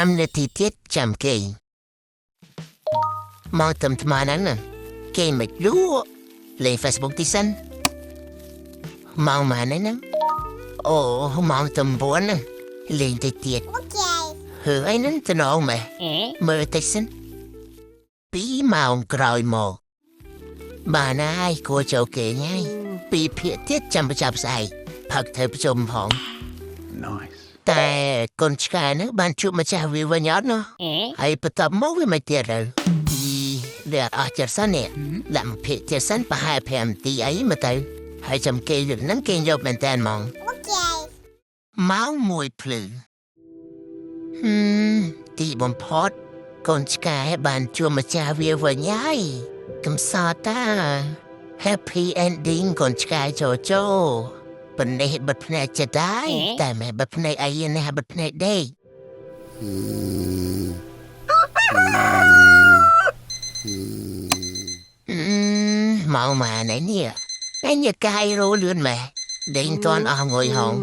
5 นาทีទៀតចាំគេមកទៅថ្មហ្នឹងគេមិនលូលេង Facebook ទីសិនមកម៉ានហ្នឹងអូមកទៅ9ហ្នឹងលេងទៅទៀតហើយហ្នឹងទៅណងម៉ែមើលទៅសិន2 ម៉ោងក្រោយមកបានហើយគួរចូលគេញ៉ៃ2 ភាគទៀតចាំប្រចាំស្អែកផឹកទៅប្រជុំផង Nice. តែកូនឆ្កែហ្នឹងបានជួបម្ចាស់វាវិញអត់ណោះហើយបន្ទាប់មកវាមិនទៀតទៅវាអស់ចិត្តសិននេះដាក់មកភាគទៀតសិនប្រហែល5 នាទីអីមកទៅហើយចាំគេលើកហ្នឹងគេយកមែនតើហ្មងម៉ោង1ភ្លឺទីបំផុតកូនឆ្កែបានជួបម្ចាស់វាវិញហើយកំសត់តា Happy ending កូនឆ្កែចូលប៉ុន្តែបិទភ្នែកចិត្តដែរតែមិនបិទភ្នែកអីណាបិទភ្នែកដេកមកម៉ានេះកាយរੂលឿនម៉ែដេញតន់អស់ងុយហង